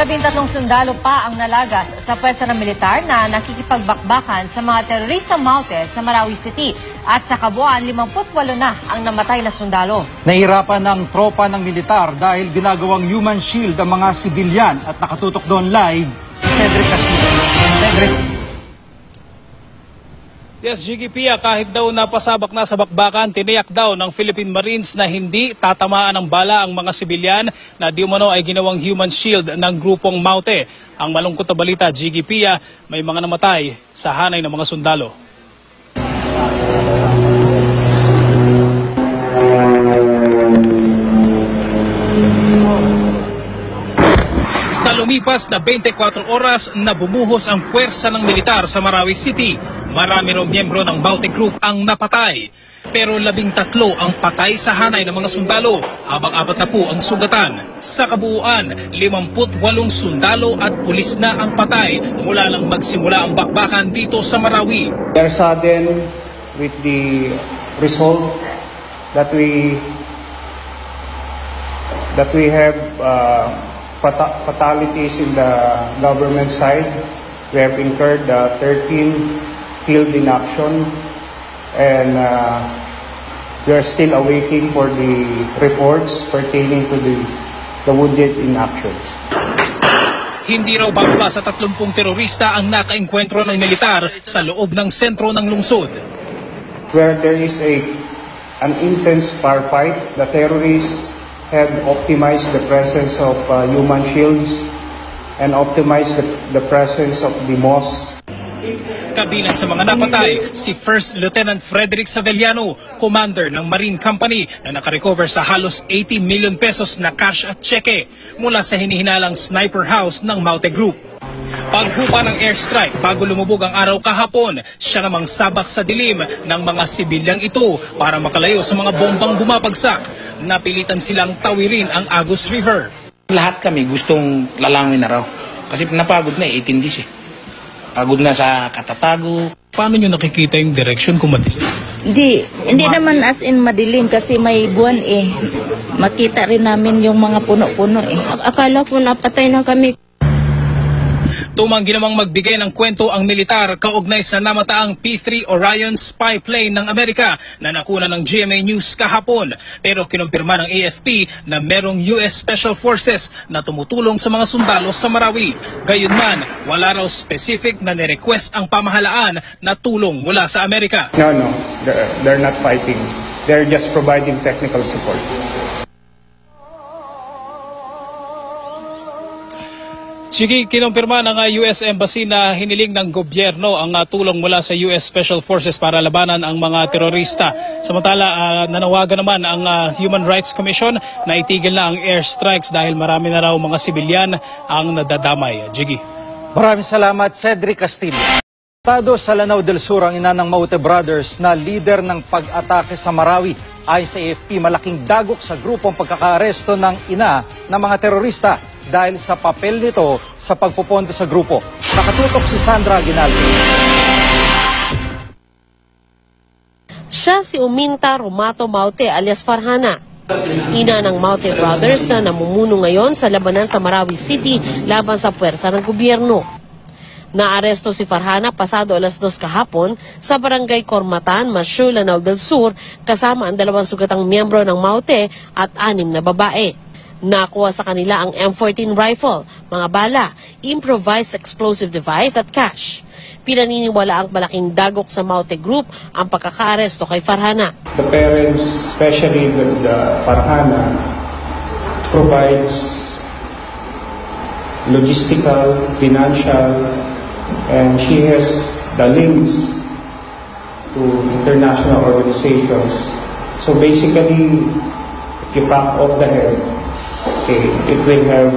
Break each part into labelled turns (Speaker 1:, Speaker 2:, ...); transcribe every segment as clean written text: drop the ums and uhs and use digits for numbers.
Speaker 1: 13 sundalo pa ang nalagas sa pwersa ng militar na nakikipagbakbakan sa mga terorista Maute sa Marawi City at sa kabuuan 58 na ang namatay na sundalo.
Speaker 2: Nahirapan ng tropa ng militar dahil ginagawang human shield ang mga sibilyan at nakatutok doon live Cedric Castillo. Cedric.
Speaker 3: Yes, Pia, kahit daw napasabak na sa bakbakan, tiniyak daw ng Philippine Marines na hindi tatamaan ng bala ang mga sibilyan na di umano ay ginawang human shield ng grupong Maute. Ang malungkot na balita, Pia, may mga namatay sa hanay ng mga sundalo. Sa lumipas na 24 oras na bumuhos ang puwersa ng militar sa Marawi City, marami raw miyembro ng Maute Group ang napatay. Pero 13 ang patay sa hanay ng mga sundalo, habang 4 na po ang sugatan. Sa kabuuan, 58 sundalo at pulis na ang patay mula lang magsimula ang bakbakan dito sa Marawi.
Speaker 4: We are saddened with the result that we have fatalities in the government side. We have incurred 13 killed in action, and we are still awaiting for the reports pertaining to the wounded in actions.
Speaker 3: Hindi raw bababa sa 30 terorista ang nakaengkwentro ng militar sa loob ng sentro ng lungsod.
Speaker 4: Where there is an intense firefight, the terrorists have optimized the presence of human shields and optimized the presence of the mosque.
Speaker 3: Kabilang sa mga napatay, si First Lieutenant Frederick Savellano, commander ng Marine Company na nakarecover sa halos 80 million pesos na cash at cheque mula sa hinihinalang sniper house ng Maute Group. Paghupa ng airstrike bago lumubog ang araw kahapon, siya namang sabak sa dilim ng mga sibilyang ito para makalayo sa mga bombang bumabagsak. Napilitan silang tawirin ang Agus River.
Speaker 5: Lahat kami gustong lalangin na raw kasi napagod na 18 days eh. Pagod na sa katatago.
Speaker 3: Paano nyo nakikita yung direction kung madilim?
Speaker 6: Hindi naman as in madilim kasi may buwan eh. Makita rin namin yung mga puno-puno eh. Akala ko napatay na kami.
Speaker 3: Tumanggi namang magbigay ng kwento ang militar kaugnay sa namataang P-3 Orion spy plane ng Amerika na nakuna ng GMA News kahapon. Pero kinumpirma ng AFP na merong US Special Forces na tumutulong sa mga sundalo sa Marawi. Gayunman, wala raw specific na nirequest ang pamahalaan na tulong mula sa Amerika.
Speaker 4: No, they're not fighting. They're just providing technical support.
Speaker 3: Sige, kinumpirma ng US Embassy na hiniling ng gobyerno ang tulong mula sa US Special Forces para labanan ang mga terorista. Samantala, nanawagan naman ang Human Rights Commission na itigil na ang airstrikes dahil marami na raw mga sibilyan ang nadadamay. Jiggy.
Speaker 2: Maraming salamat, Cedric Castillo. Tado sa Lanao del Sur ang ina ng Maute Brothers na leader ng pag-atake sa Marawi. Ayon sa AFP, malaking dagok sa grupong pagkakaaresto ng ina ng mga terorista dahil sa papel nito sa pagpupondo sa grupo. Nakatutok si Sandra Aguinaldo.
Speaker 7: Siya si Uminta Romato Maute alias Farhana. Ina ng Maute Brothers na namumuno ngayon sa labanan sa Marawi City laban sa puwersa ng gobyerno. Naaresto si Farhana pasado alas 2 kahapon sa barangay Cormatan, Mashu, Lanao del Sur kasama ang 2 sugatang miyembro ng Maute at 6 na babae. Nakuha sa kanila ang M14 rifle, mga bala, improvised explosive device at cash. Pinaniniwala ang malaking dagok sa Maute Group ang pagkakaaresto kay Farhana.
Speaker 4: The parents, especially with Farhana, provides logistical, financial, and she has the links to international organizations. So basically, if you cut off the head, it will have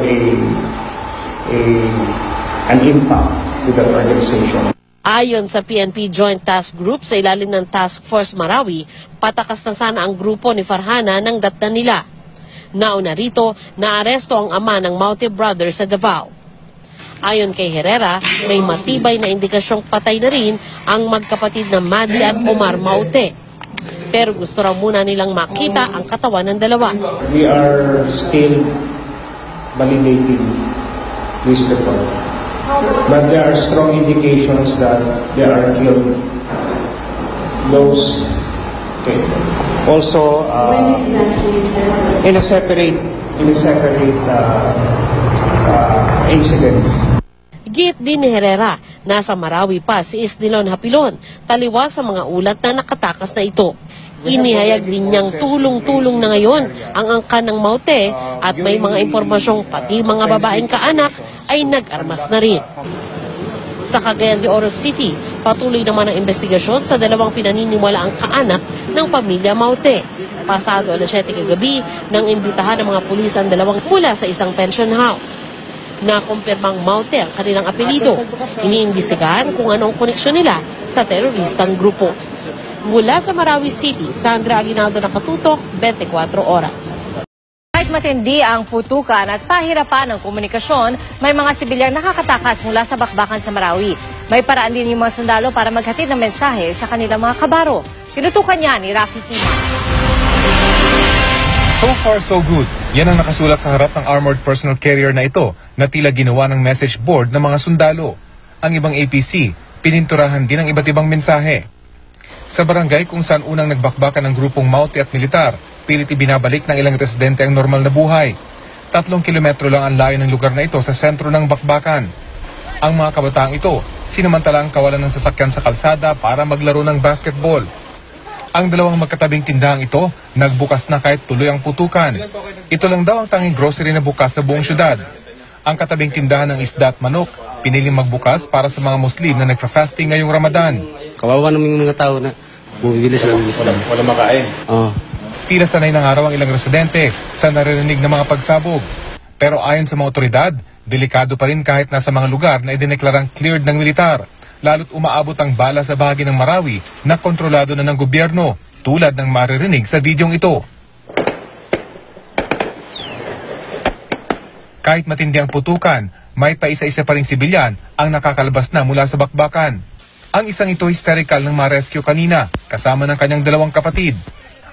Speaker 4: an impact to the organization.
Speaker 7: Ayon sa PNP Joint Task Group sa ilalim ng Task Force Marawi, patakas na sana ang grupo ni Farhana ng datnan nila. Nauna rito, naaresto ang ama ng Maute Brothers sa Davao. Ayon kay Herrera, may matibay na indikasyong patay na rin ang magkapatid na Madi at Omar Maute. Pero gusto raw muna nilang makita ang katawan ng dalawa.
Speaker 4: We are still validating police report. But there are strong indications that there are killed those. Okay. Also, in a separate incidents.
Speaker 7: Git din ni Herrera, nasa Marawi pa si Isnilon Hapilon, taliwas sa mga ulat na nakatakas na ito. Inihayag din niyang tulong-tulong na ngayon ang angkan ng Maute at may mga impormasyong pati mga babaeng kaanak ay nag-armas na rin. Sa Cagayan de Oro City, patuloy naman ang investigasyon sa dalawang pinaniniwalaang kaanak ng pamilya Maute. Pasado alas 7 kagabi nang imbitahan ng mga pulis ang dalawang mula sa isang pension house. Nakumpirmang Maute ang kanilang apelido. Iniimbestigahan kung anong koneksyon nila sa teroristang grupo. Mula sa Marawi City, Sandra Aguinaldo, nakatutok, 24 oras.
Speaker 1: Kahit matindi ang putukan at pahirapan ng komunikasyon, may mga sibilyang nakakatakas mula sa bakbakan sa Marawi. May paraan din yung mga sundalo para maghatid ng mensahe sa kanilang mga kabaro. Tinutukan niya ni Rafi Tima.
Speaker 8: So far, so good. Yan ang nakasulat sa harap ng armored personal carrier na ito na tila ginawa ng message board ng mga sundalo. Ang ibang APC, pininturahan din ang iba't ibang mensahe. Sa barangay kung saan unang nagbakbakan ng grupong Maute at militar, pilit ibinabalik ng ilang residente ang normal na buhay. 3 kilometro lang ang layo ng lugar na ito sa sentro ng bakbakan. Ang mga kabataang ito, sinamantala ang kawalan ng sasakyan sa kalsada para maglaro ng basketball. Ang dalawang magkatabing tindahang ito, nagbukas na kahit tuloy ang putukan. Ito lang daw ang tanging grocery na bukas sa buong syudad. Ang katabing tindahan ng isda at manok, piniling magbukas para sa mga Muslim na nagfa-fasting ngayong Ramadan.
Speaker 9: Kawawa naman yung mga tao na bumibili sila ng isda.
Speaker 8: Wala makain. Tila sanay ng araw ang ilang residente sa naririnig ng mga pagsabog. Pero ayon sa mga otoridad, delikado pa rin kahit nasa mga lugar na idineklarang cleared ng militar. Lalo't umaabot ang bala sa bahagi ng Marawi na kontrolado na ng gobyerno, tulad ng maririnig sa videong ito. Kahit matindi ang putukan, may paisa-isa pa ring sibilyan ang nakakalabas na mula sa bakbakan. Ang isang ito hysterical ng ma-rescue kanina, kasama ng kanyang dalawang kapatid.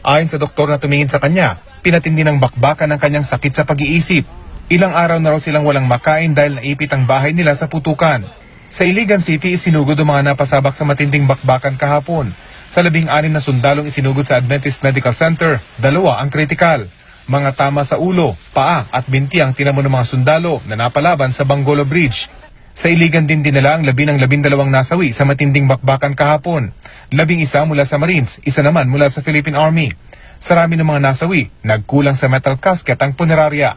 Speaker 8: Ayon sa doktor na tumingin sa kanya, pinatindi ng bakbakan ng kanyang sakit sa pag-iisip. Ilang araw na raw silang walang makain dahil naipit ang bahay nila sa putukan. Sa Iligan City, isinugod ang mga napasabak sa matinding bakbakan kahapon. Sa 16 na sundalong isinugod sa Adventist Medical Center, 2 ang kritikal. Mga tama sa ulo, paa at binti ang tinamo ng mga sundalo na napalaban sa Bangolo Bridge. Sa Iligan din dinala ang 12 nasawi sa matinding bakbakan kahapon. 11 mula sa Marines, 1 naman mula sa Philippine Army. Sa rami ng mga nasawi, nagkulang sa metal casket ang punerarya.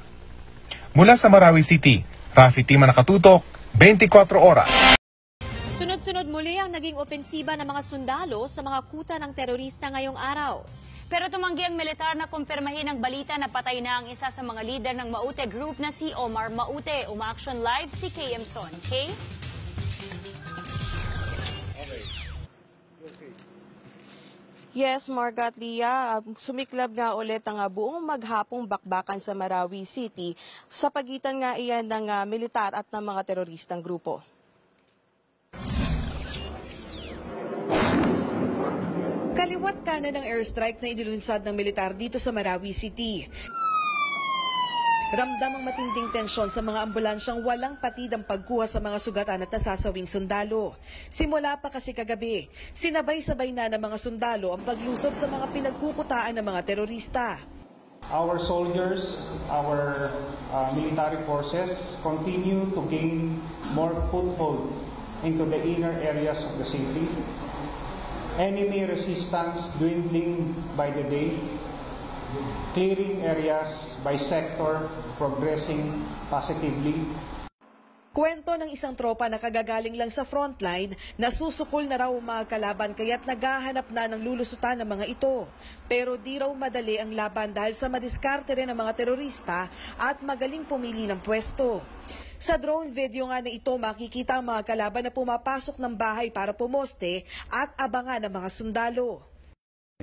Speaker 8: Mula sa Marawi City, Rafi Tima, nakatutok, 24 oras.
Speaker 10: Sunod-sunod muli ang naging opensiba ng mga sundalo sa mga kuta ng terorista ngayong araw.
Speaker 11: Pero tumanggi ang militar na kumpirmahin ang balita na patay na ang isa sa mga leader ng Maute Group na si Omar Maute. Uma-action live si KM Son. Kay?
Speaker 12: Yes, Marga at Lia, sumiklab nga ulit ang buong maghapong bakbakan sa Marawi City sa pagitan nga iyan ng militar at ng mga teroristang grupo. Kaliwat kanan ng airstrike na inilunsad ng militar dito sa Marawi City. Ramdam ang matinding tensyon sa mga ambulansyang walang patid ang pagkuha sa mga sugatan at nasasawing sundalo. Simula pa kasi kagabi, sinabay-sabay na ng mga sundalo ang paglusob sa mga pinagkukutaan ng mga terorista.
Speaker 4: Our soldiers, our military forces continue to gain more foothold into the inner areas of the city. Enemy resistance dwindling by the day. Clearing areas by sector progressing positively.
Speaker 12: Kwento ng isang tropa na kagagaling lang sa frontline na susukol na raw mga kalaban kaya't naghahanap na ng lulusutan ng mga ito. Pero di raw madali ang laban dahil sa madiskarte rin ng mga terorista at magaling pumili ng pwesto. Sa drone video nga na ito makikita ang mga kalaban na pumapasok ng bahay para pumoste at abangan ng mga sundalo.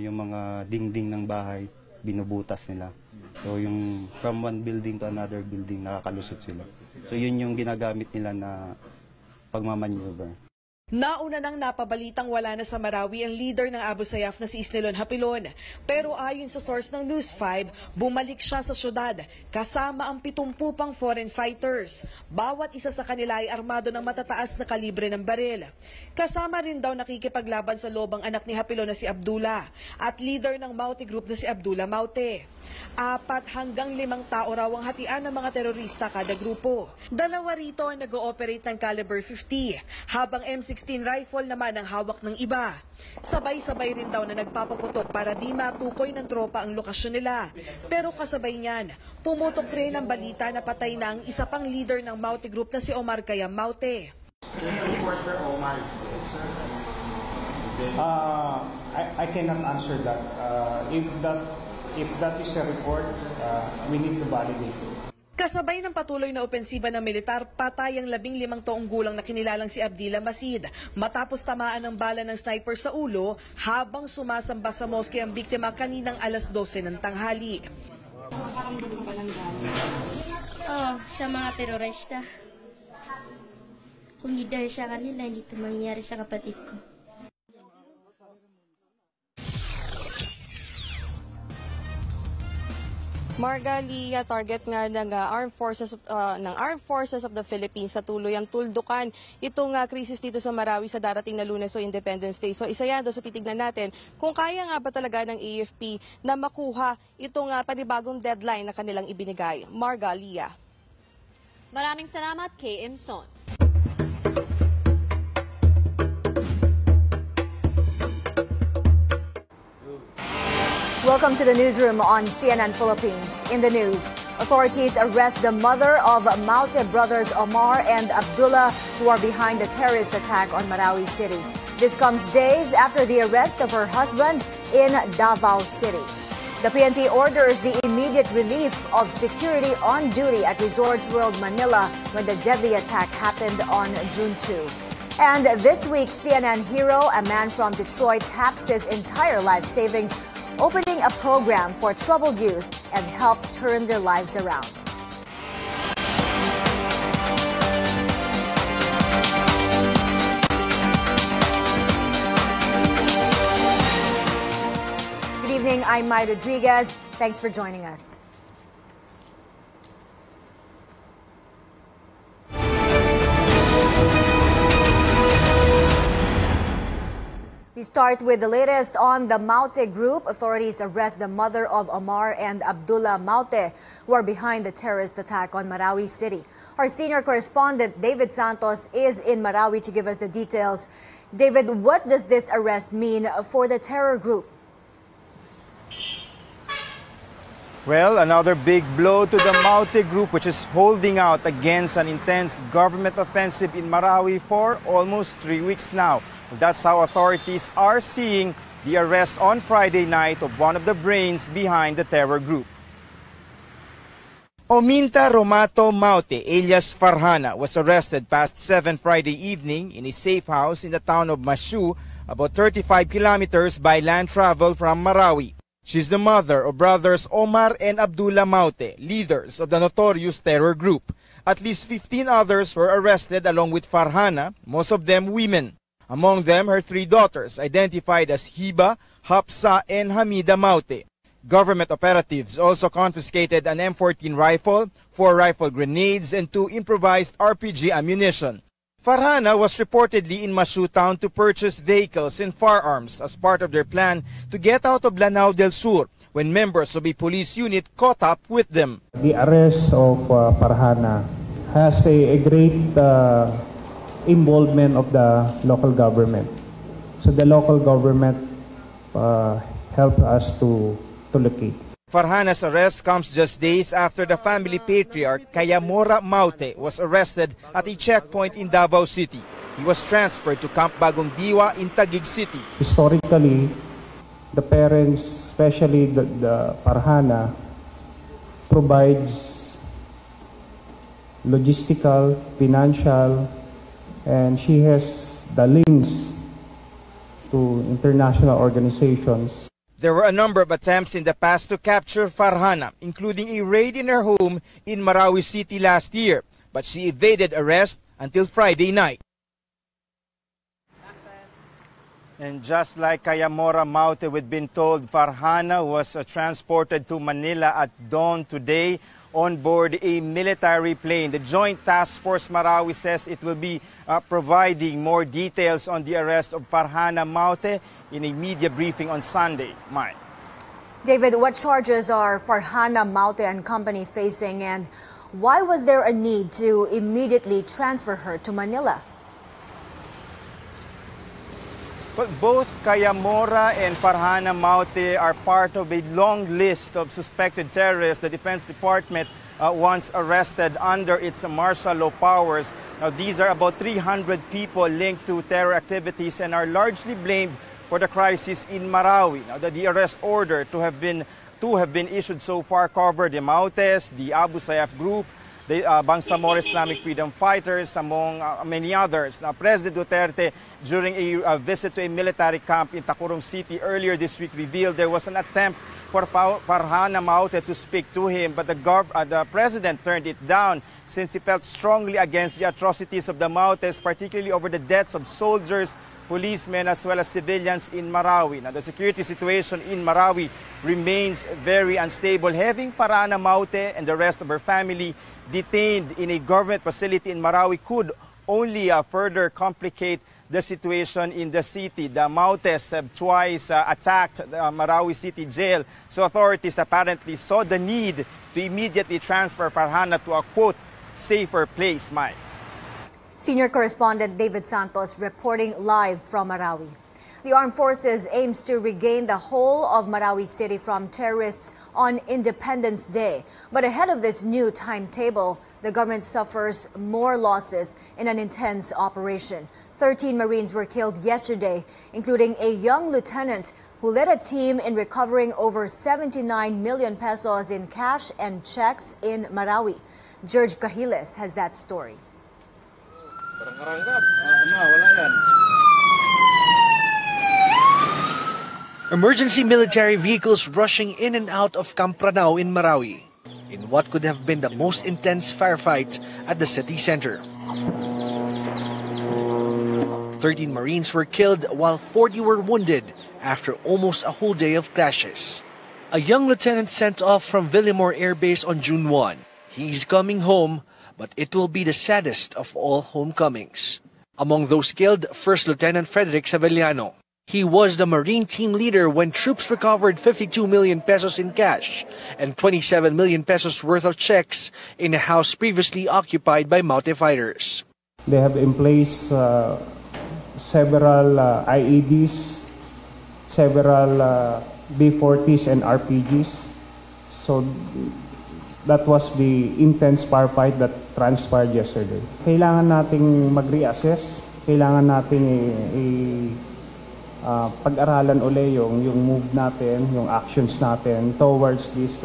Speaker 13: Yung mga dingding ng bahay, binubutas nila. So yung from one building to another building, nakakalusot sila. So yun yung ginagamit nila na pagmamaneuver.
Speaker 12: Nauna nang napabalitang wala na sa Marawi ang leader ng Abu Sayyaf na si Isnilon Hapilon. Pero ayon sa source ng News 5, bumalik siya sa syudad kasama ang 70 pang foreign fighters. Bawat isa sa kanila ay armado ng matataas na kalibre ng baril. Kasama rin daw nakikipaglaban sa lobang anak ni Hapilon na si Abdullah at leader ng Maute Group na si Abdullah Maute. 4 hanggang 5 tao raw ang hatian ng mga terorista kada grupo. 2 rito ang nag-ooperate ng caliber 50, habang M16 rifle naman ang hawak ng iba. Sabay-sabay rin daw na nagpapaputok para di matukoy ng tropa ang lokasyon nila. Pero kasabay niyan, pumutok rin ang balita na patay na ang isa pang leader ng Maute Group na si Omar Kayam Maute.
Speaker 4: I cannot answer that. If that is a report, we need to validate it.
Speaker 12: Kasabay ng patuloy na opensiba ng militar, patay ang 15 taong gulang na kinilalang si Abdillah Masid matapos tamaan ng bala ng sniper sa ulo habang sumasamba sa mosque ang biktima kaninang alas 12 ng tanghali.
Speaker 14: Sa mga terorista. Kung hindi dahil sa kanila, hindi ito mangyayari sa kapatid ko.
Speaker 15: Margalia, target nga ng Armed Forces of the Philippines sa tuluyang tuldukan itong krisis dito sa Marawi sa darating na Lunes o Independence Day. So isa yan doon sa titignan natin kung kaya nga ba talaga ng AFP na makuha itong panibagong deadline na kanilang ibinigay. Margalia.
Speaker 10: Maraming salamat, KM Son.
Speaker 16: Welcome to the newsroom on CNN Philippines. In the news, authorities arrest the mother of Maute brothers Omar and Abdullah, who are behind the terrorist attack on Marawi City. This comes days after the arrest of her husband in Davao City. The PNP orders the immediate relief of security on duty at Resorts World Manila when the deadly attack happened on June 2. And this week, CNN hero, a man from Detroit, taps his entire life savings opening a program for troubled youth and help turn their lives around. Good evening, I'm Mai Rodriguez. Thanks for joining us. We start with the latest on the Maute Group. Authorities arrest the mother of Omar and Abdullah Maute, who are behind the terrorist attack on Marawi City. Our senior correspondent, David Santos, is in Marawi to give us the details. David, what does this arrest mean for the terror group?
Speaker 17: Well, another big blow to the Maute Group, which is holding out against an intense government offensive in Marawi for almost 3 weeks now. That's how authorities are seeing the arrest on Friday night of one of the brains behind the terror group. Ominta Romato Maute, alias Farhana, was arrested past 7 Friday evening in a safe house in the town of Mashu, about 35 kilometers by land travel from Marawi. She's the mother of brothers Omar and Abdullah Maute, leaders of the notorious terror group. At least 15 others were arrested along with Farhana, most of them women. Among them, her 3 daughters, identified as Hiba, Hapsa, and Hamida Maute. Government operatives also confiscated an M14 rifle, 4 rifle grenades, and 2 improvised RPG ammunition. Farhana was reportedly in Mashu town to purchase vehicles and firearms as part of their plan to get out of Lanao del Sur when members of a police unit caught up with them.
Speaker 4: The arrest of Farhana has a great involvement of the local government. So the local government helped us to locate.
Speaker 17: Farhana's arrest comes just days after the family patriarch Kayamora Maute was arrested at a checkpoint in Davao City. He was transferred to Camp Bagong Diwa in Taguig City.
Speaker 4: Historically, the parents, especially the Farhana, provides logistical, financial, and she has the links to international organizations.
Speaker 17: There were a number of attempts in the past to capture Farhana, including a raid in her home in Marawi City last year, but she evaded arrest until Friday night. And just like Kayamora Maute, we've been told Farhana was transported to Manila at dawn today on board a military plane. The Joint Task Force Marawi says it will be providing more details on the arrest of Farhana Maute in a media briefing on Sunday. Mike.
Speaker 16: David, what charges are Farhana Maute and company facing, and why was there a need to immediately transfer her to Manila?
Speaker 17: Well, both Kayamora and Farhana Maute are part of a long list of suspected terrorists the Defense Department once arrested under its martial law powers. Now, these are about 300 people linked to terror activities and are largely blamed for the crisis in Marawi. Now, the arrest order to have been issued so far cover the Mautes, the Abu Sayyaf group, the Bangsamoro Islamic Freedom Fighters, among many others. Now, President Duterte, during a visit to a military camp in Tacurong City earlier this week, revealed there was an attempt for Farhana Maute to speak to him, but the president turned it down since he felt strongly against the atrocities of the Mautes, particularly over the deaths of soldiers, policemen, as well as civilians in Marawi. Now, the security situation in Marawi remains very unstable, having Farhana Maute and the rest of her family detained in a government facility in Marawi could only further complicate the situation in the city. The Mautes have twice attacked the Marawi City Jail, so authorities apparently saw the need to immediately transfer Farhana to a, quote, safer place, Mike.
Speaker 16: Senior correspondent David Santos reporting live from Marawi. The armed forces aims to regain the whole of Marawi City from terrorists on Independence Day. But ahead of this new timetable, the government suffers more losses in an intense operation. 13 Marines were killed yesterday, including a young lieutenant who led a team in recovering over 79 million pesos in cash and checks in Marawi. George Cahiles has that story.
Speaker 18: Emergency military vehicles rushing in and out of Camp Pranao in Marawi in what could have been the most intense firefight at the city center. 13 Marines were killed while 40 were wounded after almost a whole day of clashes. A young lieutenant sent off from Villamor Air Base on June 1. He's coming home, but it will be the saddest of all homecomings. Among those killed, First Lieutenant Frederick Savellano. He was the Marine team leader when troops recovered 52 million pesos in cash and 27 million pesos worth of checks in a house previously occupied by Maute fighters.
Speaker 19: They have in place several IEDs, several B-40s and RPGs. So that was the intense firefight that transpired yesterday. Kailangan nating mag-reassess, kailangan nating pag-aralan uli yung move natin, yung actions natin towards these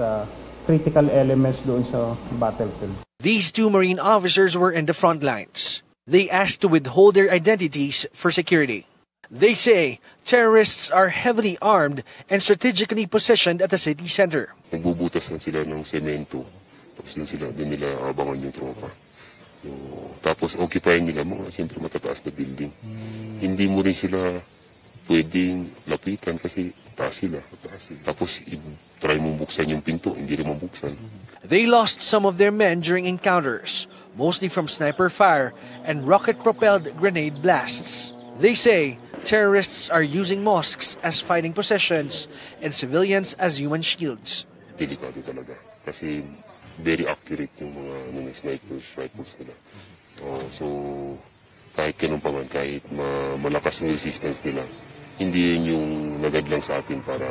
Speaker 19: critical elements doon sa battlefield.
Speaker 18: These two Marine officers were in the front lines. They asked to withhold their identities for security. They say terrorists are heavily armed and strategically positioned at the city center.
Speaker 20: Nagbubutas na sila ng semento, tapos doon nila abangan yung tropa. Tapos occupy nila mga siyempre matataas na building. Hindi mo rin sila pwedeng lapitan kasi taas sila. Tapos try mong buksan yung pinto, hindi rin mabuksan.
Speaker 18: They lost some of their men during encounters, mostly from sniper fire and rocket-propelled grenade blasts. They say terrorists are using mosques as fighting positions and civilians as human shields.
Speaker 20: Delikado talaga kasi very accurate yung mga snipers, rifles nila. So kahit ganun pa man, kahit malakas yung resistance nila, hindi yun yung nagadlang sa atin para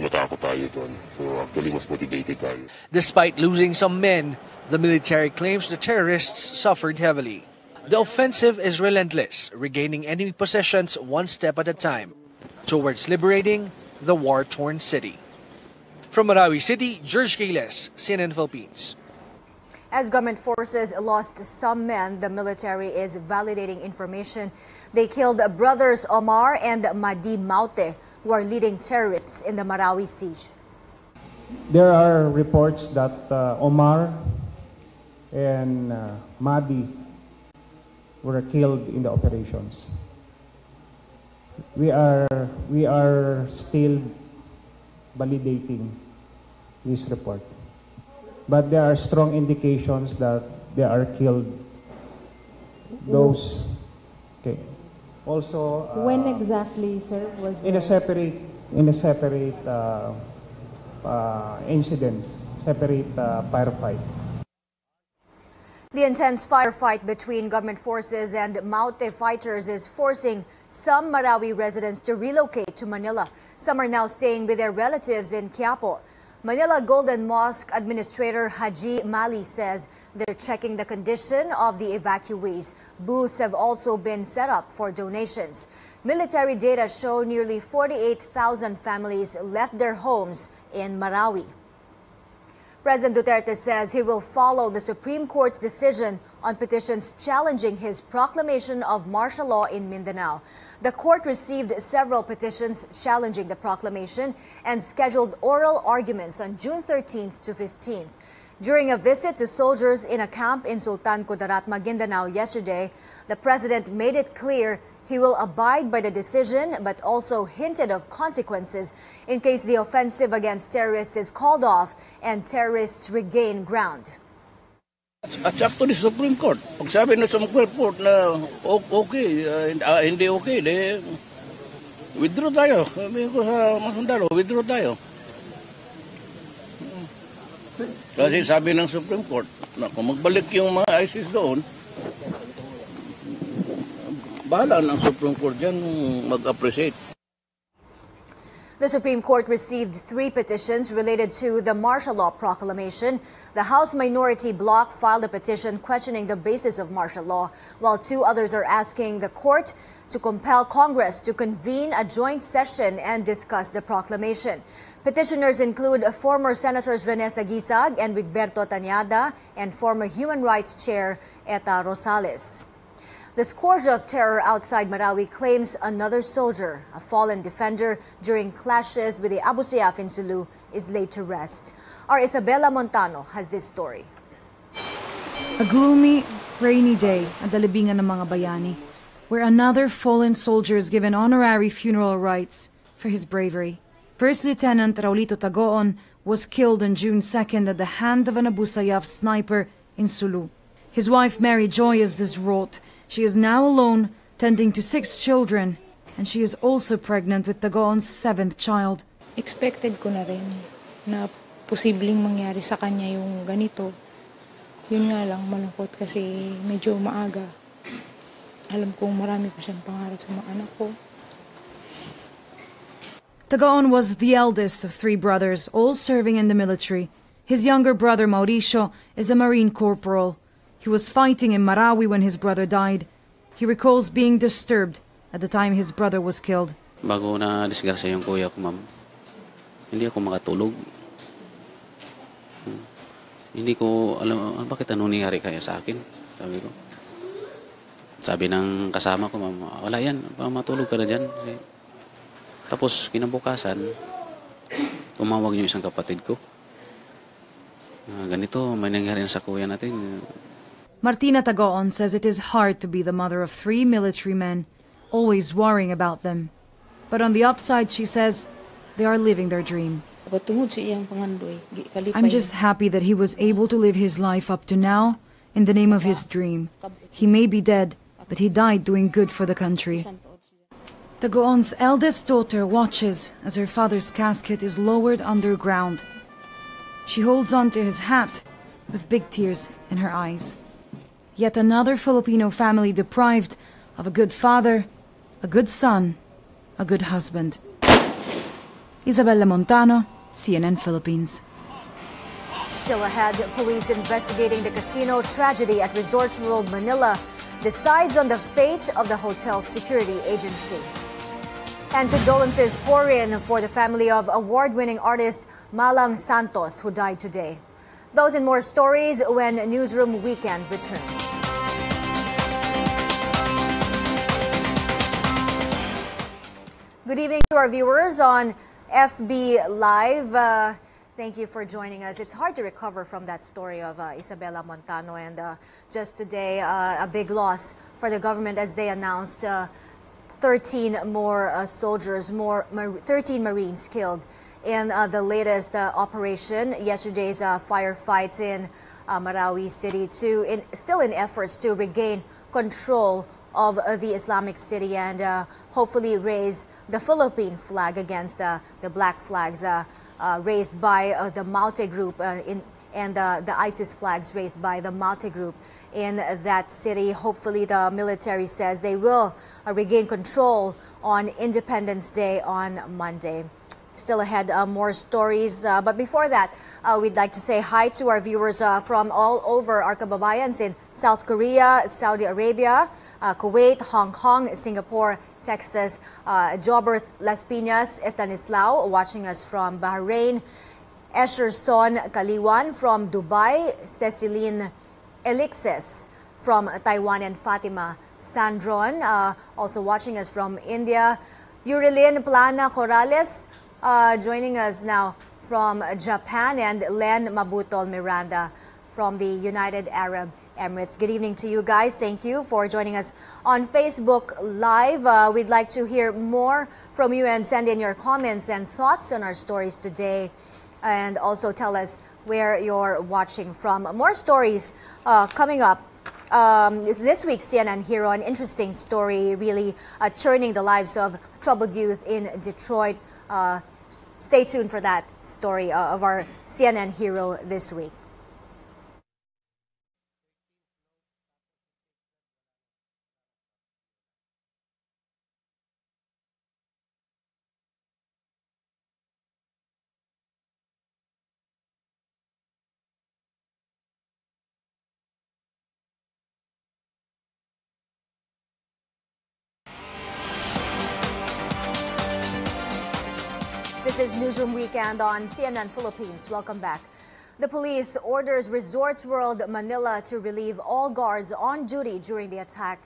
Speaker 20: matakot tayo doon. So actually mas motivated tayo.
Speaker 18: Despite losing some men, the military claims the terrorists suffered heavily. The offensive is relentless, regaining enemy possessions one step at a time, towards liberating the war-torn city. From Marawi City, George Cahiles, CNN Philippines.
Speaker 16: As government forces lost some men, the military is validating information. They killed brothers Omar and Madi Maute, who are leading terrorists in the Marawi siege.
Speaker 19: There are reports that Omar and Madi were killed in the operations. we are still validating this report. But there are strong indications that they are killed. Those, okay. Also,
Speaker 21: when exactly, sir, was
Speaker 19: in a separate incidents, separate firefight.
Speaker 16: The intense firefight between government forces and Maute fighters is forcing some Marawi residents to relocate to Manila. Some are now staying with their relatives in Quiapo. Manila Golden Mosque Administrator Haji Mali says they're checking the condition of the evacuees. Booths have also been set up for donations. Military data show nearly 48,000 families left their homes in Marawi. President Duterte says he will follow the Supreme Court's decision on petitions challenging his proclamation of martial law in Mindanao. The court received several petitions challenging the proclamation and scheduled oral arguments on June 13th to 15th. During a visit to soldiers in a camp in Sultan Kudarat, Maguindanao yesterday, the president made it clear he will abide by the decision, but also hinted of consequences in case the offensive against terrorists is called off and terrorists regain ground.
Speaker 22: It's up to the Supreme Court. Pag sabi ng Supreme Court na okay, hindi okay, de withdraw tayo. Sabi ko sa mga sundalo, withdraw tayo. Kasi sabi ng Supreme Court na kung magbalik yung mga ISIS doon, bahala ng Supreme Court dyan mag-appreciate.
Speaker 16: The Supreme Court received 3 petitions related to the martial law proclamation. The House Minority Bloc filed a petition questioning the basis of martial law, while 2 others are asking the court to compel Congress to convene a joint session and discuss the proclamation. Petitioners include former Senators Rene Sagisag and Wigberto Tañada and former Human Rights Chair Eta Rosales. The scourge of terror outside Marawi claims another soldier, a fallen defender during clashes with the Abu Sayyaf in Sulu, is laid to rest. Our Isabela Montano has this story.
Speaker 23: A gloomy, rainy day at the libingan ng mga bayani, where another fallen soldier is given honorary funeral rites for his bravery. First Lieutenant Raulito Tagoon was killed on June 2nd at the hand of an Abu Sayyaf sniper in Sulu. His wife Mary Joy is distraught. She is now alone, tending to 6 children, and she is also pregnant with Tagoon's 7th child.
Speaker 24: Expected ko na rin na posibleng mangyari sa kanya yung ganito. Yun nga lang, malungkot kasi medyo maaga. Alam kong marami pa siyang pangarap sa mga anak ko.
Speaker 23: Tagoon was the eldest of 3 brothers, all serving in the military. His younger brother Mauricio is a Marine corporal. He was fighting in Marawi when his brother died. He recalls being disturbed at the time his brother was killed.
Speaker 25: Bago na disgrasya yung kuya ko, ma'am, hindi ako makatulog. Hindi ko alam bakit ano nangyari kaya sa akin. Sabi ko. Sabi ng kasama ko, ma'am, wala yan, matulog ka na dyan. Tapos kinabukasan, tumawag yung isang kapatid ko. Ganito, may nangyari sa kuya natin.
Speaker 23: Martina Tagoon says it is hard to be the mother of 3 military men, always worrying about them. But on the upside, she says, they are living their dream. I'm just happy that he was able to live his life up to now in the name of his dream. He may be dead, but he died doing good for the country. Tagoon's eldest daughter watches as her father's casket is lowered underground. She holds on to his hat with big tears in her eyes. Yet another Filipino family deprived of a good father, a good son, a good husband. Isabela Montano, CNN Philippines.
Speaker 16: Still ahead, police investigating the casino tragedy at Resorts World Manila decides on the fate of the hotel security agency. And condolences pour in for the family of award-winning artist Malang Santos, who died today. Those and more stories when Newsroom Weekend returns. Good evening to our viewers on FB Live. Thank you for joining us. It's hard to recover from that story of Isabela Montano, and just today, a big loss for the government as they announced 13 more soldiers, 13 Marines killed in the latest operation. Yesterday's firefight in Marawi City, still in efforts to regain control of the Islamic city and hopefully raise the Philippine flag against the black flags raised by the Maute group and the ISIS flags raised by the Maute group in that city. Hopefully the military says they will regain control on Independence Day on Monday. Still ahead, more stories. But before that, we'd like to say hi to our viewers from all over our kababayans in South Korea, Saudi Arabia, Kuwait, Hong Kong, Singapore, Texas, Jobert Las Piñas, Estanislao, watching us from Bahrain, Escherson Kaliwan from Dubai, Ceciline Elixes from Taiwan, and Fatima Sandron, also watching us from India, Yurilin Plana Corrales, joining us now from Japan, and Len Mabutol Miranda from the United Arab Emirates. Good evening to you guys. Thank you for joining us on Facebook Live. We'd like to hear more from you and send in your comments and thoughts on our stories today, and also tell us where you're watching from. More stories coming up. This week's CNN Hero, an interesting story, really churning the lives of troubled youth in Detroit. Stay tuned for that story of our CNN Hero this week. This is Newsroom Weekend on CNN Philippines. Welcome back. The police orders Resorts World Manila to relieve all guards on duty during the attack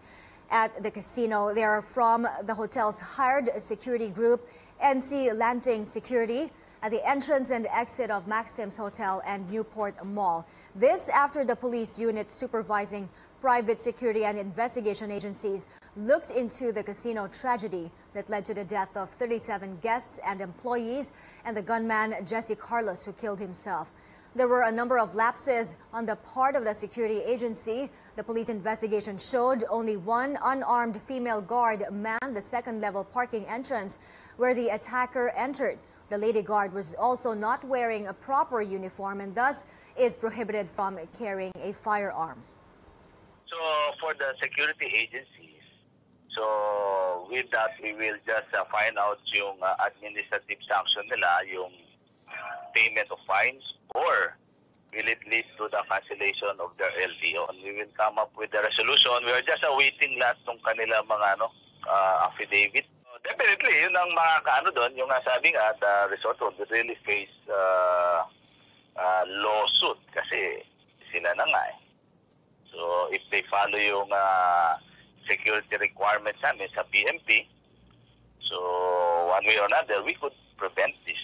Speaker 16: at the casino. They are from the hotel's hired security group, NC Lanting Security, at the entrance and exit of Maxim's Hotel and Newport Mall. This after the police unit supervising private security and investigation agencies looked into the casino tragedy that led to the death of 37 guests and employees and the gunman Jesse Carlos, who killed himself. There were a number of lapses on the part of the security agency. The police investigation showed only one unarmed female guard manned the second-level parking entrance where the attacker entered. The lady guard was also not wearing a proper uniform and thus is prohibited from carrying a firearm.
Speaker 2: So for the security agencies, so with that we will just find out yung administrative sanction nila, yung payment of fines, or will it lead to the cancellation of their LTO? And we will come up with the resolution. We are just awaiting lahat ng kanila mga affidavit. So definitely, yun ang mga doon, yung sabi nga, the resort would really face lawsuit kasi sila na nga eh. So if they follow yung security requirements namin sa PMP, so one way or another, we could prevent this.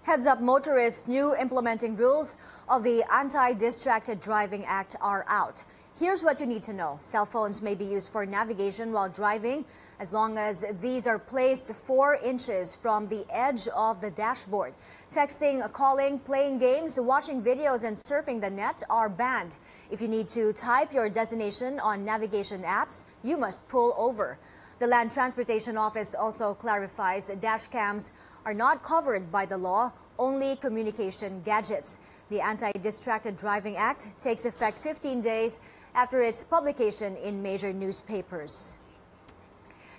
Speaker 16: Heads up, motorists, new implementing rules of the Anti-Distracted Driving Act are out. Here's what you need to know. Cell phones may be used for navigation while driving as long as these are placed 4 inches from the edge of the dashboard. Texting, calling, playing games, watching videos, and surfing the net are banned. If you need to type your destination on navigation apps, you must pull over. The Land Transportation Office also clarifies dash cams are not covered by the law, only communication gadgets. The Anti-Distracted Driving Act takes effect 15 days after its publication in major newspapers.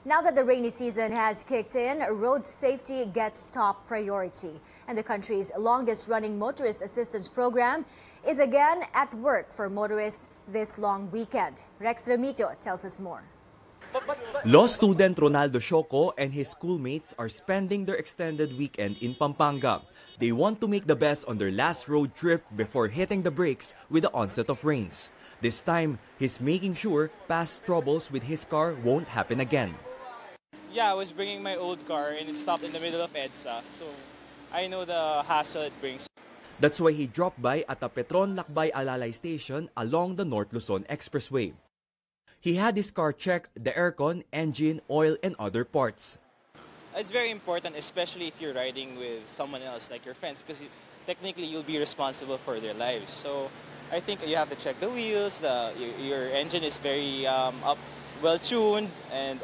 Speaker 16: Now that the rainy season has kicked in, road safety gets top priority. And the country's longest-running motorist assistance program is again at work for motorists this long weekend. Rex Remito tells us more.
Speaker 3: Law student Ronaldo Shoco and his schoolmates are spending their extended weekend in Pampanga. They want to make the best on their last road trip before hitting the brakes with the onset of rains. This time, he's making sure past troubles with his car won't happen again.
Speaker 5: Yeah, I was bringing my old car and it stopped in the middle of EDSA, so I know the hassle it brings.
Speaker 3: That's why he dropped by at the Petron Lakbay Alalay station along the North Luzon Expressway. He had his car check, the aircon, engine, oil, and other parts.
Speaker 5: It's very important, especially if you're riding with someone else, like your friends, because technically you'll be responsible for their lives. So I think you have to check the wheels, your engine is very well-tuned, and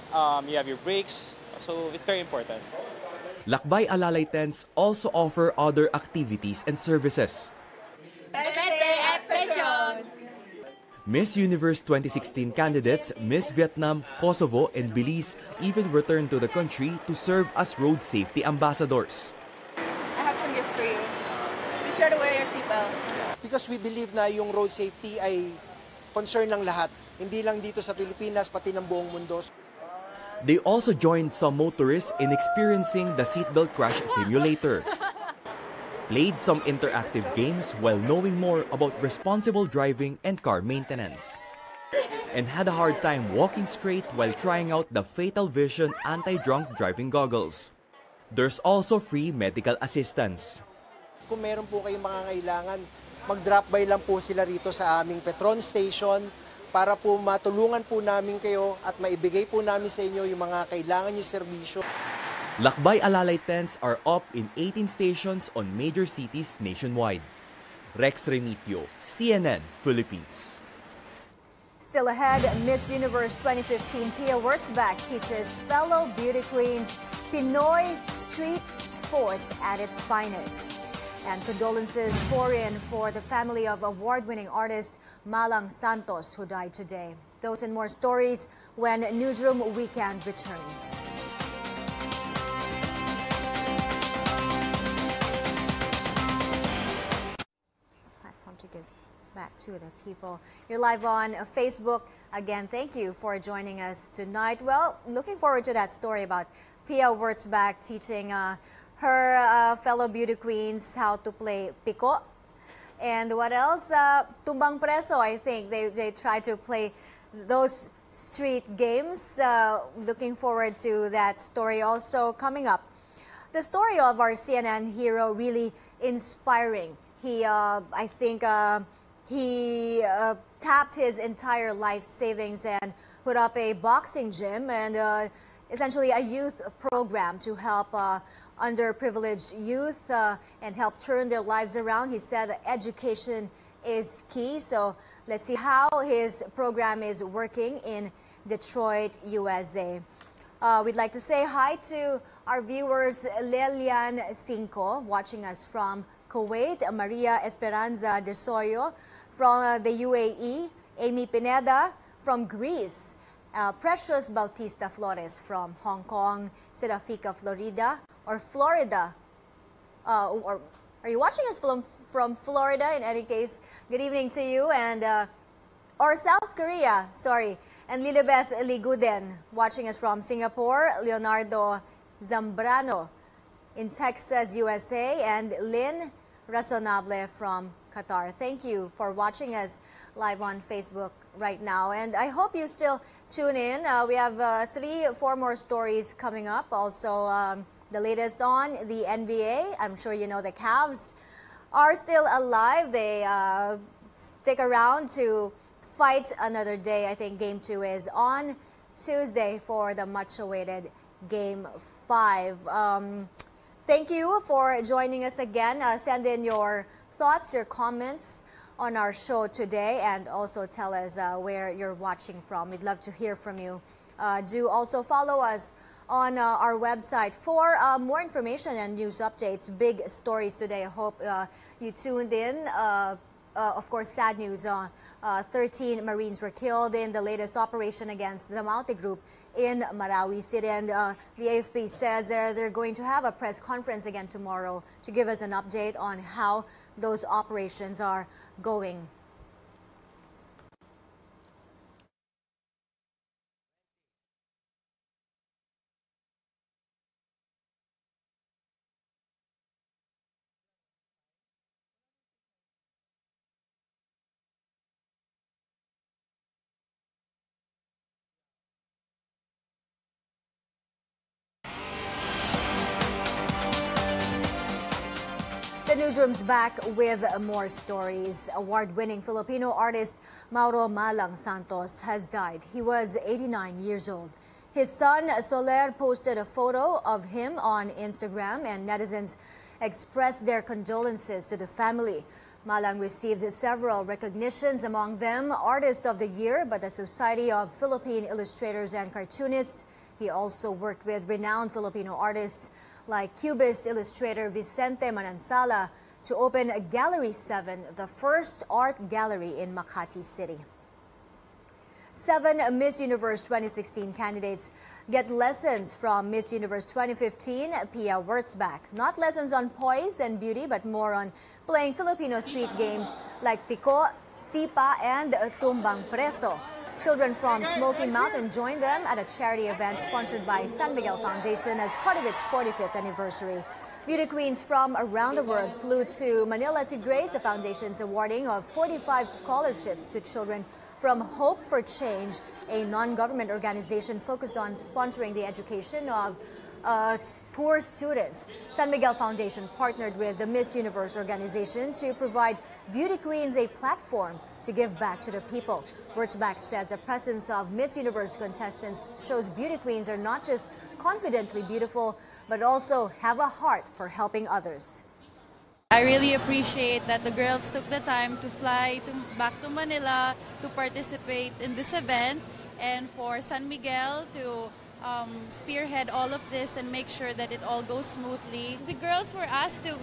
Speaker 5: you have your brakes, so it's very important.
Speaker 3: Lakbay Alalay tents also offer other activities and services. Miss Universe 2016 candidates Miss Vietnam, Kosovo, and Belize even returned to the country to serve as road safety ambassadors.
Speaker 1: I have some gifts for you. Be sure to wear your seatbelt.
Speaker 6: Because we believe na yung road safety ay concern ng lahat. Hindi lang dito sa Pilipinas, pati ng buong mundo.
Speaker 3: They also joined some motorists in experiencing the seatbelt crash simulator, played some interactive games while knowing more about responsible driving and car maintenance, and had a hard time walking straight while trying out the Fatal Vision anti-drunk driving goggles. There's also free medical assistance.
Speaker 6: Kung meron po kayong mangangailangan, mag-drop by lang po sila rito sa aming Petron Station para po matulungan po namin kayo at maibigay po namin sa inyo yung mga kailangan yung serbisyo.
Speaker 3: Lakbay Alalay tents are up in 18 stations on major cities nationwide. Rex Remitio, CNN, Philippines.
Speaker 16: Still ahead, Miss Universe 2015 Pia Wurtzbach teaches fellow beauty queens Pinoy street sports at its finest. And condolences pour in for the family of award-winning artist Malang Santos, who died today. Those and more stories when Newsroom Weekend returns. To give back to the people. You're live on Facebook. Again, thank you for joining us tonight. Well, looking forward to that story about Pia Wurtzbach teaching her fellow beauty queens how to play pico. And what else? Tumbang Preso, I think. They try to play those street games. Looking forward to that story also coming up. The story of our CNN hero really inspiring. He, I think, he tapped his entire life savings and put up a boxing gym and essentially a youth program to help underprivileged youth and help turn their lives around. He said education is key. So let's see how his program is working in Detroit, USA. We'd like to say hi to our viewers, Lelian Cinco, watching us from Kuwait, Maria Esperanza de Soyo from the UAE, Amy Pineda from Greece, Precious Bautista Flores from Hong Kong, Serafika Florida, or Florida, or are you watching us from Florida? In any case, good evening to you, and or South Korea, sorry, and Lilibeth Liguden watching us from Singapore, Leonardo Zambrano in Texas, USA, and Lynn Razonable from Qatar. Thank you for watching us live on Facebook right now. And I hope you still tune in. We have 3-4 more stories coming up. Also, the latest on the NBA. I'm sure you know the Cavs are still alive. They stick around to fight another day. I think Game 2 is on Tuesday for the much-awaited Game 5. Thank you for joining us again. Send in your thoughts, your comments on our show today, and also tell us where you're watching from. We'd love to hear from you. Do also follow us on our website for more information and news updates. Big stories today. I hope you tuned in. Of course, sad news. 13 Marines were killed in the latest operation against the Maute group in Marawi City. And the AFP says they're going to have a press conference again tomorrow to give us an update on how those operations are going. The The newsroom's back with more stories. Award-winning Filipino artist Mauro Malang Santos has died. He was 89 years old. His son Soler posted a photo of him on Instagram, and netizens expressed their condolences to the family. Malang received several recognitions, among them Artist of the Year by the Society of Philippine Illustrators and Cartoonists. He also worked with renowned Filipino artists like Cubist illustrator Vicente Manansala to open Gallery 7, the first art gallery in Makati City. 7 Miss Universe 2016 candidates get lessons from Miss Universe 2015 Pia Wurtzbach. Not lessons on poise and beauty, but more on playing Filipino street games like Pico, Sipa, and Tumbang Preso. Children from Smoky Mountain joined them at a charity event sponsored by San Miguel Foundation as part of its 45th anniversary. Beauty queens from around the world flew to Manila to grace the foundation's awarding of 45 scholarships to children from Hope for Change, a non-government organization focused on sponsoring the education of poor students. San Miguel Foundation partnered with the Miss Universe organization to provide beauty queens a platform to give back to the people. Wurtzbach says the presence of Miss Universe contestants shows beauty queens are not just confidently beautiful, but also have a heart for helping others.
Speaker 7: I really appreciate that the girls took the time to fly back to Manila to participate in this event, and for San Miguel to spearhead all of this and make sure that it all goes smoothly. The girls were asked to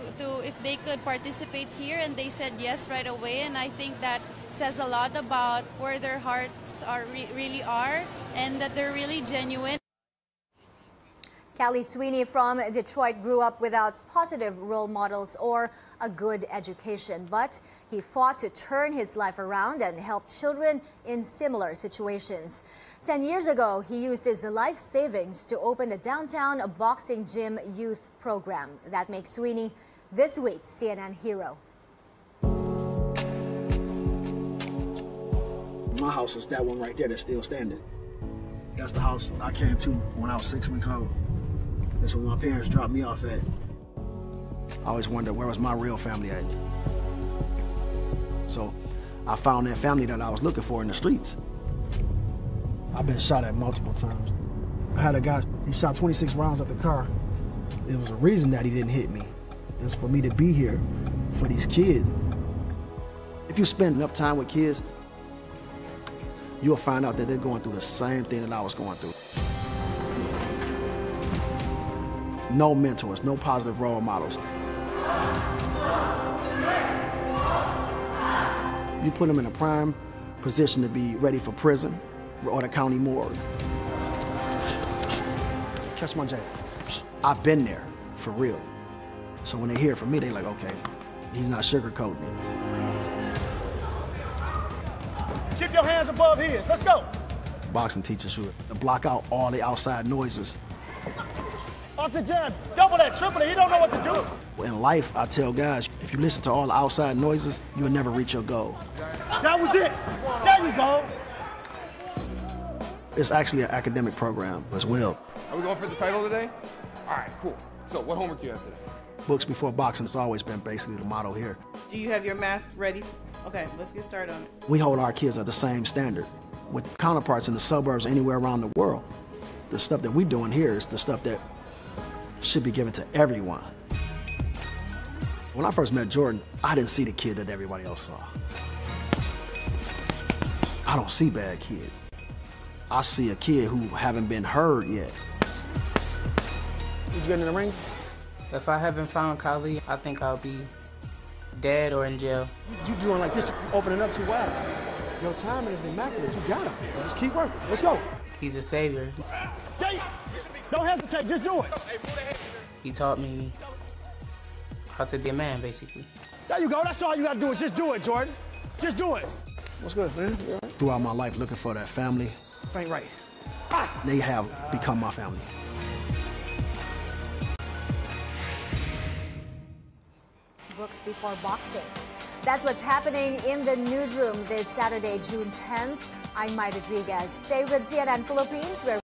Speaker 7: if they could participate here, and they said yes right away, and I think that says a lot about where their hearts really are, and that they're really genuine.
Speaker 16: Callie Sweeney from Detroit grew up without positive role models or a good education, but he fought to turn his life around and help children in similar situations. 10 years ago, he used his life savings to open the downtown boxing gym youth program. That makes Sweeney this week's CNN hero.
Speaker 8: My house is that one right there that's still standing. That's the house I came to when I was 6 weeks old. That's when my parents dropped me off at. I always wondered where was my real family at. So I found that family that I was looking for in the streets. I've been shot at multiple times. I had a guy, he shot 26 rounds at the car. It was a reason that he didn't hit me. It was for me to be here for these kids. If you spend enough time with kids, you'll find out that they're going through the same thing that I was going through. No mentors, no positive role models. You put them in a prime position to be ready for prison or the county morgue. Catch my jab. I've been there, for real. So when they hear it from me, they like, okay, he's not sugarcoating it.
Speaker 9: Keep your hands above his. Let's go.
Speaker 8: Boxing teaches you to block out all the outside noises.
Speaker 9: Off the jab. Double that, triple it. He don't know what to do.
Speaker 8: In life, I tell guys, if you listen to all the outside noises, you'll never reach your goal.
Speaker 9: That was it. There you go.
Speaker 8: It's actually an academic program as well.
Speaker 11: Are we going for the title today? All right, cool. So what homework do you have today?
Speaker 8: Books before boxing has always been basically the motto here.
Speaker 13: Do you have your math ready? Okay, let's get started on it.
Speaker 8: We hold our kids at the same standard with counterparts in the suburbs anywhere around the world. The stuff that we're doing here is the stuff that should be given to everyone. When I first met Jordan, I didn't see the kid that everybody else saw. I don't see bad kids. I see a kid who haven't been heard yet. Did you get in the ring?
Speaker 26: If I haven't found Kali, I think I'll be dead or in jail.
Speaker 9: You doing like this, opening up too wide. Your timing is immaculate. You got him. Just keep working. Let's go.
Speaker 26: He's a savior.
Speaker 9: Don't hesitate. Just do it.
Speaker 26: He taught me how to be a man, basically.
Speaker 9: There you go. That's all you got to do is just do it, Jordan. Just do it.
Speaker 8: What's good, man? Throughout my life looking for that family,
Speaker 9: Faint right.
Speaker 8: they have become my family.
Speaker 16: Books before boxing. That's what's happening in the newsroom this Saturday, June 10th. I'm Mai Rodriguez. Stay with CNN Philippines, where